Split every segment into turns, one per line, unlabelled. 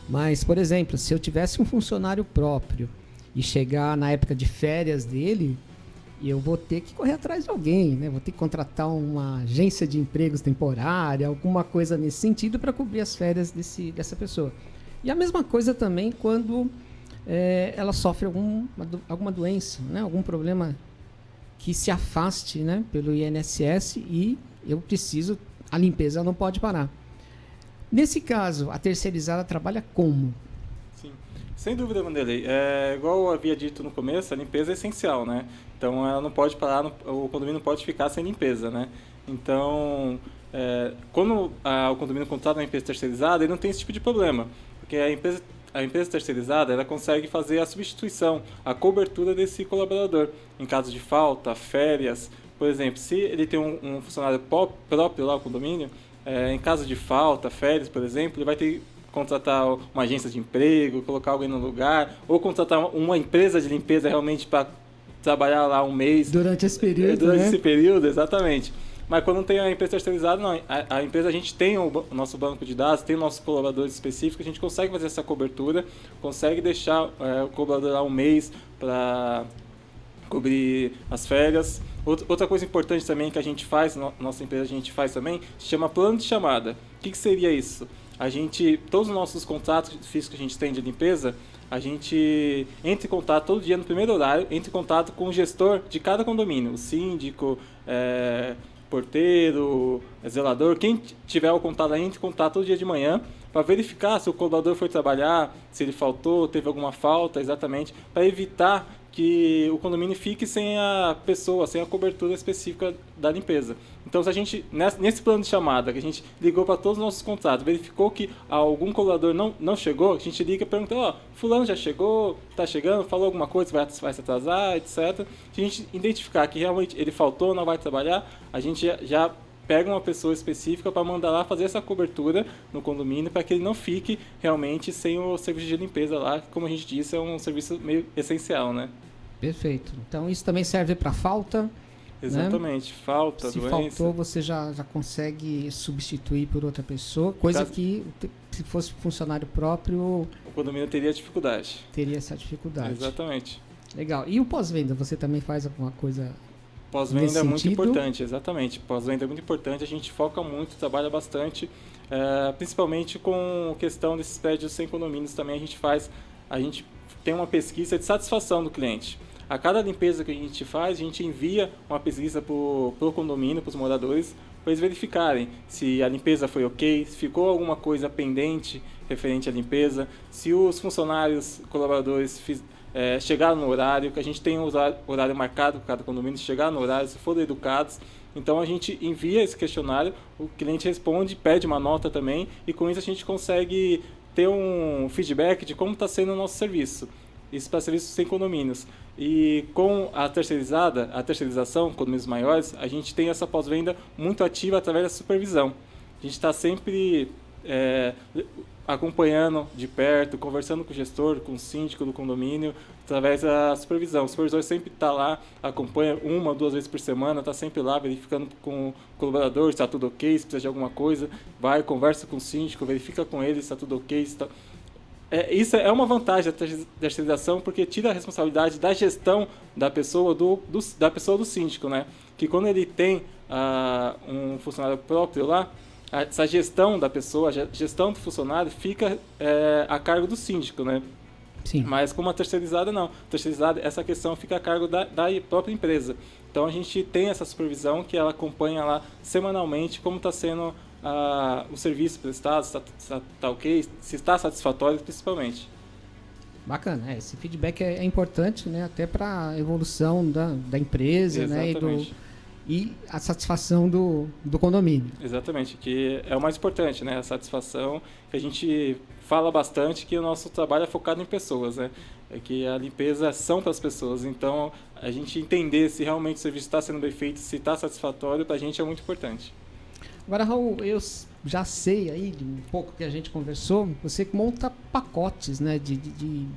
Mas, por exemplo, se eu tivesse um funcionário próprio e chegar na época de férias dele, eu vou ter que correr atrás de alguém, né? Vou ter que contratar uma agência de empregos temporária, alguma coisa nesse sentido para cobrir as férias dessa pessoa. E a mesma coisa também quando ela sofre alguma doença, né? Algum problema que se afaste, né, pelo INSS e a limpeza não pode parar. Nesse caso, a terceirizada trabalha como?
Sim, sem dúvida, Vanderlei. Igual eu havia dito no começo, a limpeza é essencial, né? Então, ela não pode parar, o condomínio não pode ficar sem limpeza, né? Então, quando o condomínio contrata uma empresa terceirizada, ele não tem esse tipo de problema, porque a empresa terceirizada, ela consegue fazer a substituição, a cobertura desse colaborador, em caso de falta, férias. Por exemplo, se ele tem um funcionário próprio lá, o condomínio, em caso de falta, férias, por exemplo, ele vai ter que contratar uma agência de emprego, colocar alguém no lugar, ou contratar uma empresa de limpeza realmente para trabalhar lá um mês.
Durante esse período,
Durante
né?
esse período, exatamente. Mas quando não tem a empresa terceirizada, não. A empresa, a gente tem o nosso banco de dados, tem nossos colaboradores específicos, a gente consegue fazer essa cobertura, consegue deixar o colaborador lá um mês para cobrir as férias. Outra coisa importante também que a gente faz, nossa empresa a gente faz também, se chama plano de chamada. O que seria isso? Todos os nossos contratos físicos que a gente tem de limpeza, a gente entra em contato todo dia no primeiro horário, entra em contato com o gestor de cada condomínio, o síndico, porteiro, zelador, quem tiver o contato, entre em contato todo dia de manhã para verificar se o colaborador foi trabalhar, se ele faltou, teve alguma falta, exatamente, para evitar que o condomínio fique sem a pessoa, sem a cobertura específica da limpeza. Então, se a gente, nesse plano de chamada, que a gente ligou para todos os nossos contratos, verificou que algum colaborador não chegou, a gente liga e pergunta, fulano já chegou, está chegando, falou alguma coisa, vai se atrasar, etc. Se a gente identificar que realmente ele faltou, não vai trabalhar, a gente já pega uma pessoa específica para mandar lá fazer essa cobertura no condomínio para que ele não fique realmente sem o serviço de limpeza lá, que, como a gente disse, é um serviço meio essencial, né?
Perfeito. Então isso também serve para falta.
Exatamente, né? Falta,
se
doença.
Se faltou, você já consegue substituir por outra pessoa, coisa que se fosse funcionário próprio...
O condomínio teria dificuldade.
Teria essa dificuldade.
Exatamente.
Legal. E o pós-venda, você também faz alguma coisa...
Pós-venda é muito importante, exatamente. Pós-venda é muito importante, a gente foca muito, trabalha bastante, principalmente com questão desses prédios sem condomínios também a gente tem uma pesquisa de satisfação do cliente. A cada limpeza que a gente faz, a gente envia uma pesquisa para o condomínio, para os moradores, para eles verificarem se a limpeza foi ok, se ficou alguma coisa pendente referente à limpeza, se os funcionários, colaboradores chegaram no horário, que a gente tem um horário marcado para cada condomínio, chegaram no horário, se foram educados. Então a gente envia esse questionário, o cliente responde, pede uma nota também, e com isso a gente consegue ter um feedback de como está sendo o nosso serviço. Isso para serviços sem condomínios. E com a terceirização, condomínios maiores, a gente tem essa pós-venda muito ativa através da supervisão. A gente está sempre acompanhando de perto, conversando com o gestor, com o síndico do condomínio, através da supervisão. O supervisor sempre está lá, acompanha 1 ou 2 vezes por semana, está sempre lá verificando com o colaborador se está tudo ok, se precisa de alguma coisa, vai, conversa com o síndico, verifica com ele se está tudo ok, se tá... Isso é uma vantagem da terceirização, porque tira a responsabilidade da gestão da pessoa do síndico, né? Que quando ele tem um funcionário próprio lá, essa gestão da pessoa, a gestão do funcionário fica a cargo do síndico, né?
Sim.
Mas com uma terceirizada, não. Terceirizada, essa questão fica a cargo da própria empresa. Então a gente tem essa supervisão que ela acompanha lá semanalmente como está sendo o serviço prestado, se está ok, se está satisfatório principalmente.
Bacana, esse feedback é importante, né, até para a evolução da empresa.
Exatamente.
Né, e a satisfação do condomínio.
Exatamente, que é o mais importante, né? A satisfação, que a gente fala bastante que o nosso trabalho é focado em pessoas, né? É que a limpeza são para as pessoas, então a gente entender se realmente o serviço está sendo bem feito, se está satisfatório, para a gente é muito importante.
Agora, Raul, eu já sei aí, de um pouco que a gente conversou, você monta pacotes, né, de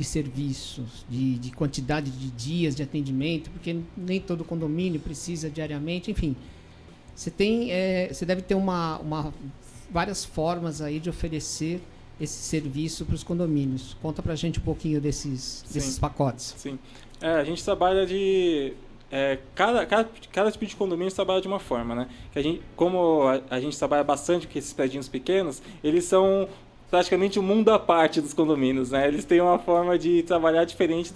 serviços, de quantidade de dias de atendimento, porque nem todo condomínio precisa diariamente, enfim. Você deve ter várias formas aí de oferecer esse serviço para os condomínios. Conta para a gente um pouquinho desses pacotes.
Sim. A gente trabalha de... cada tipo de condomínio trabalha de uma forma, né? Como a gente trabalha bastante com esses prédios pequenos, eles são praticamente um mundo à parte dos condomínios, né? Eles têm uma forma de trabalhar diferente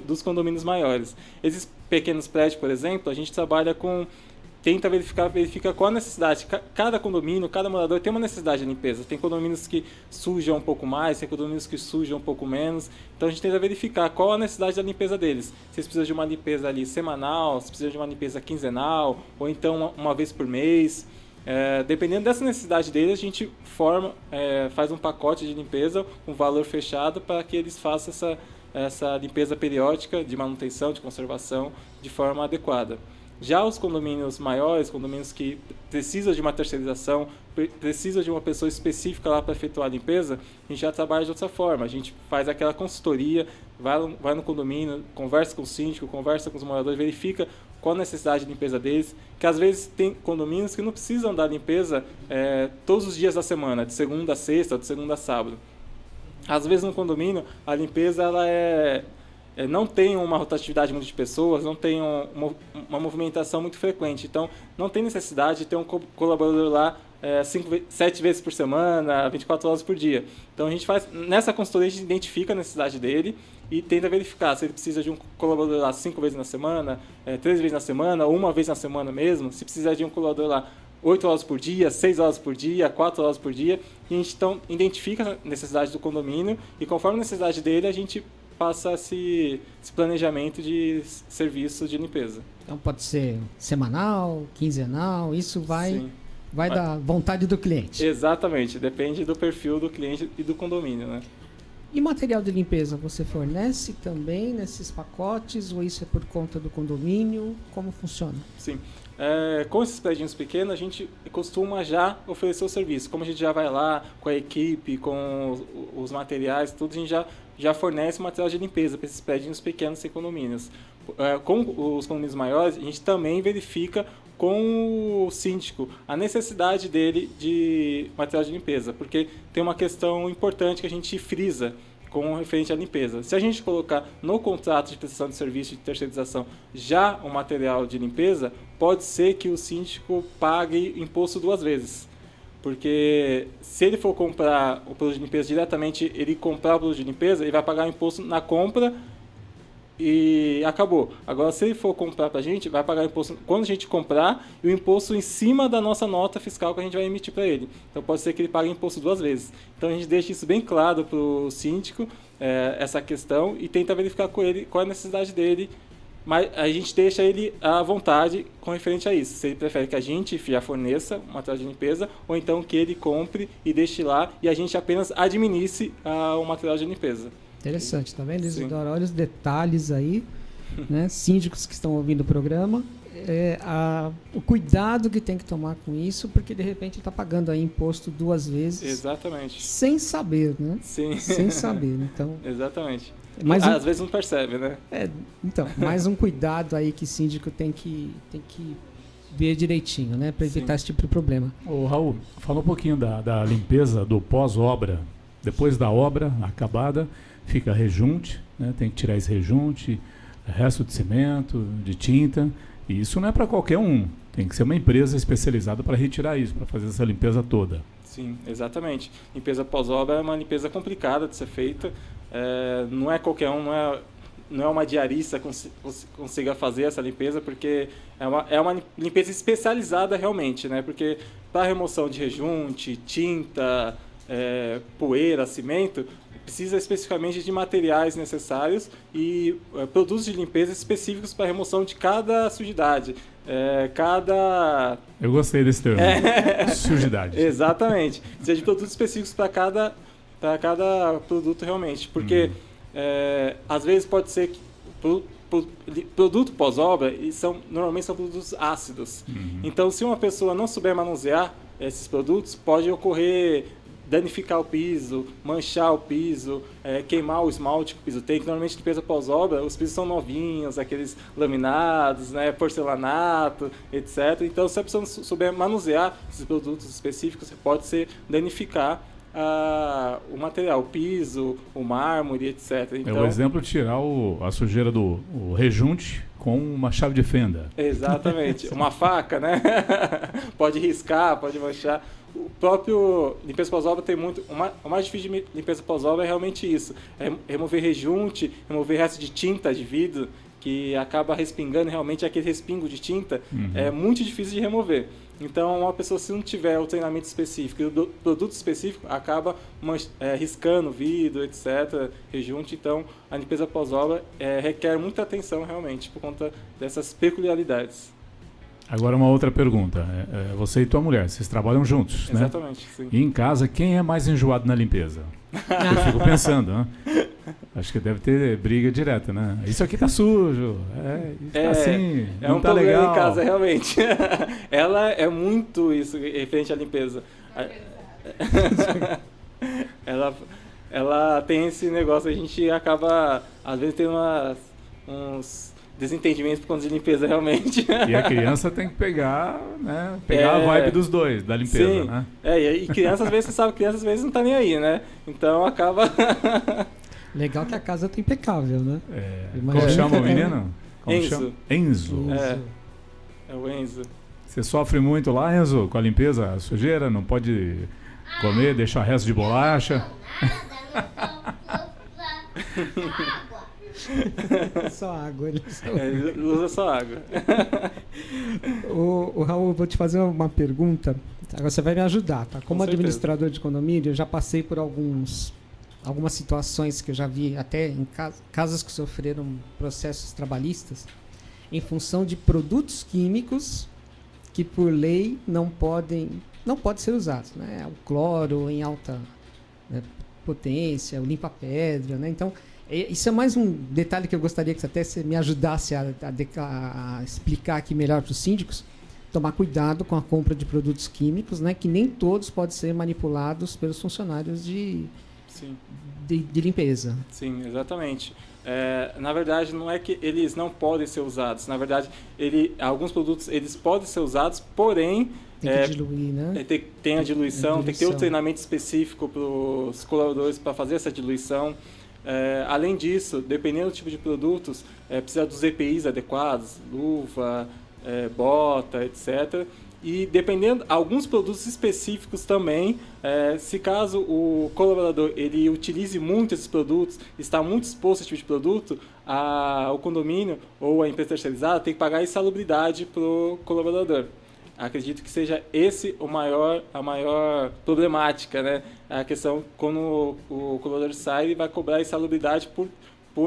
dos condomínios maiores. Esses pequenos prédios, por exemplo, a gente trabalha verifica qual a necessidade. Cada condomínio, cada morador tem uma necessidade de limpeza. Tem condomínios que sujam um pouco mais, tem condomínios que sujam um pouco menos. Então a gente tenta verificar qual a necessidade da limpeza deles. Se eles precisam de uma limpeza ali semanal, se precisam de uma limpeza quinzenal, ou então uma vez por mês. Dependendo dessa necessidade deles, a gente faz um pacote de limpeza, um valor fechado, para que eles façam essa limpeza periódica de manutenção, de conservação, de forma adequada. Já os condomínios maiores, condomínios que precisam de uma terceirização, precisam de uma pessoa específica lá para efetuar a limpeza, a gente já trabalha de outra forma. A gente faz aquela consultoria, vai no condomínio, conversa com o síndico, conversa com os moradores, verifica qual a necessidade de limpeza deles, que às vezes tem condomínios que não precisam da limpeza todos os dias da semana, de segunda a sexta ou de segunda a sábado. Às vezes no condomínio a limpeza não tem uma rotatividade muito de pessoas, não tem uma movimentação muito frequente, então não tem necessidade de ter um colaborador lá 7 vezes por semana, 24 horas por dia. Então a gente faz, nessa consultoria a gente identifica a necessidade dele e tenta verificar se ele precisa de um colaborador lá 5 vezes na semana, 3 vezes na semana, ou uma vez na semana mesmo, se precisa de um colaborador lá 8 horas por dia, 6 horas por dia, 4 horas por dia, e a gente então identifica a necessidade do condomínio e conforme a necessidade dele a gente passa esse planejamento de serviço de limpeza.
Então pode ser semanal, quinzenal, isso vai da vontade do cliente.
Exatamente, depende do perfil do cliente e do condomínio, né?
E material de limpeza você fornece também nesses pacotes ou isso é por conta do condomínio? Como funciona?
Sim. Com esses prédios pequenos, a gente costuma já oferecer o serviço. Como a gente já vai lá com a equipe, com os materiais, tudo, a gente já fornece material de limpeza para esses prédios pequenos sem condomínios. Com os condomínios maiores, a gente também verifica com o síndico a necessidade dele de material de limpeza, porque tem uma questão importante que a gente frisa com referente à limpeza. Se a gente colocar no contrato de prestação de serviço de terceirização já o material de limpeza, pode ser que o síndico pague imposto 2 vezes. Porque se ele for comprar o produto de limpeza diretamente, ele comprar o produto de limpeza, ele vai pagar o imposto na compra e acabou. Agora, se ele for comprar para a gente, vai pagar o imposto quando a gente comprar e o imposto em cima da nossa nota fiscal que a gente vai emitir para ele. Então, pode ser que ele pague imposto 2 vezes. Então, a gente deixa isso bem claro para o síndico, essa questão, e tenta verificar com ele qual é a necessidade dele, mas a gente deixa ele à vontade com referente a isso. Se ele prefere que a gente já forneça o material de limpeza, ou então que ele compre e deixe lá e a gente apenas administre o material de limpeza.
Interessante, tá vendo, Isidoro? Olha os detalhes aí, né? Síndicos que estão ouvindo o programa, o cuidado que tem que tomar com isso, porque de repente está pagando aí imposto 2 vezes.
Exatamente.
Sem saber, né?
Sim.
Sem saber, então.
Exatamente.
Às
vezes não percebe, né?
Então, mais um cuidado aí que síndico tem que ver direitinho, né? Para evitar esse tipo de problema.
Ô, Raul, fala um pouquinho da limpeza do pós-obra. Depois da obra acabada, fica rejunte, né? Tem que tirar esse rejunte, resto de cimento, de tinta. E isso não é para qualquer um. Tem que ser uma empresa especializada para retirar isso, para fazer essa limpeza toda.
Sim, exatamente. Limpeza pós-obra é uma limpeza complicada de ser feita. Não é qualquer um, não é uma diarista que consiga fazer essa limpeza, porque é uma limpeza especializada realmente, né? Porque para remoção de rejunte, tinta, poeira, cimento, precisa especificamente de materiais necessários e produtos de limpeza específicos para remoção de cada sujidade.
Eu gostei desse termo. Sujidade.
Exatamente. Precisa de produtos específicos para cada produto realmente. Porque às vezes pode ser que produto pós-obra normalmente são produtos ácidos. Então, se uma pessoa não souber manusear esses produtos, pode ocorrer danificar o piso, manchar o piso, queimar o esmalte que o piso tem, que normalmente limpeza pós-obra, os pisos são novinhos, aqueles laminados, né, porcelanato, etc. Então, se a pessoa não souber manusear esses produtos específicos, pode danificar o material, o piso, o mármore, etc.
Então, é o exemplo de tirar a sujeira do rejunte com uma chave de fenda.
Exatamente. Uma faca, né? Pode riscar, pode manchar. O próprio limpeza pós-obra tem muito... O mais difícil de limpeza pós-obra é realmente isso. É remover rejunte, remover resto de tinta de vidro, que acaba respingando realmente aquele respingo de tinta. É muito difícil de remover. Então, uma pessoa, se não tiver o treinamento específico e o produto específico, acaba riscando vidro, etc., rejunte. Então, a limpeza pós-obra requer muita atenção, realmente, por conta dessas peculiaridades.
Agora, uma outra pergunta. Você e tua mulher, vocês trabalham juntos, né?
Exatamente, sim.
E em casa, quem é mais enjoado na limpeza? Eu fico pensando, né? Acho que deve ter briga direta, né? Isso aqui tá sujo, tá assim, não
um
tá
problema
legal.
Em casa, realmente. Ela é muito isso referente à limpeza. Ela tem esse negócio, a gente acaba, às vezes, tendo uns desentendimentos por conta de limpeza, realmente.
E a criança tem que pegar, né? Pegar a vibe dos dois, da limpeza,
sim,
né?
E criança, às vezes, você sabe, criança às vezes não tá nem aí, né? Então acaba...
Legal que a casa tá impecável, né?
Como chama o menino?
Enzo.
Enzo.
É o Enzo.
Você sofre muito lá, Enzo, com a limpeza, a sujeira? Não pode comer, deixar resto de bolacha?
Só água. Ele
usa só água.
O Raul, vou te fazer uma pergunta. Agora você vai me ajudar, tá? Como administrador de condomínio, eu já passei por algumas situações que eu já vi até em casas que sofreram processos trabalhistas em função de produtos químicos que por lei não podem ser usados, né? O cloro em alta, né, potência, o limpa-pedra, né? Então, isso é mais um detalhe que eu gostaria que você me ajudasse a explicar aqui melhor para os síndicos. Tomar cuidado com a compra de produtos químicos, né? Que nem todos podem ser manipulados pelos funcionários de limpeza.
Sim, exatamente. Na verdade, não é que eles não podem ser usados. Na verdade, alguns produtos eles podem ser usados, porém...
Tem que diluir, né?
Tem a diluição, tem que ter um treinamento específico para os colaboradores para fazer essa diluição. Além disso, dependendo do tipo de produtos, precisa dos EPIs adequados, luva, bota, etc. E dependendo, alguns produtos específicos também, se caso o colaborador ele utilize muito esses produtos, está muito exposto a esse tipo de produto, o condomínio ou a empresa terceirizada tem que pagar insalubridade para o colaborador. Acredito que seja esse a maior problemática, né? A questão, quando o colaborador sai, ele vai cobrar insalubridade por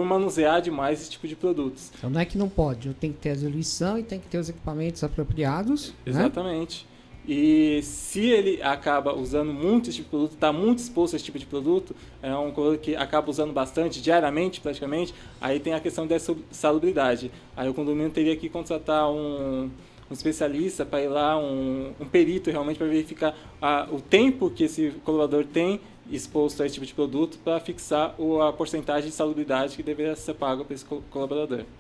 manusear demais esse tipo de produtos.
Então não é que não pode, eu tenho que ter a diluição e tem que ter os equipamentos apropriados.
Exatamente. Né? E se ele acaba usando muito esse tipo de produto, está muito exposto a esse tipo de produto, é um colaborador que acaba usando bastante, diariamente praticamente, aí tem a questão dessa salubridade. Aí o condomínio teria que contratar um especialista para ir lá, um perito realmente para verificar o tempo que esse colaborador tem exposto a esse tipo de produto para fixar a porcentagem de salubridade que deveria ser paga para esse colaborador.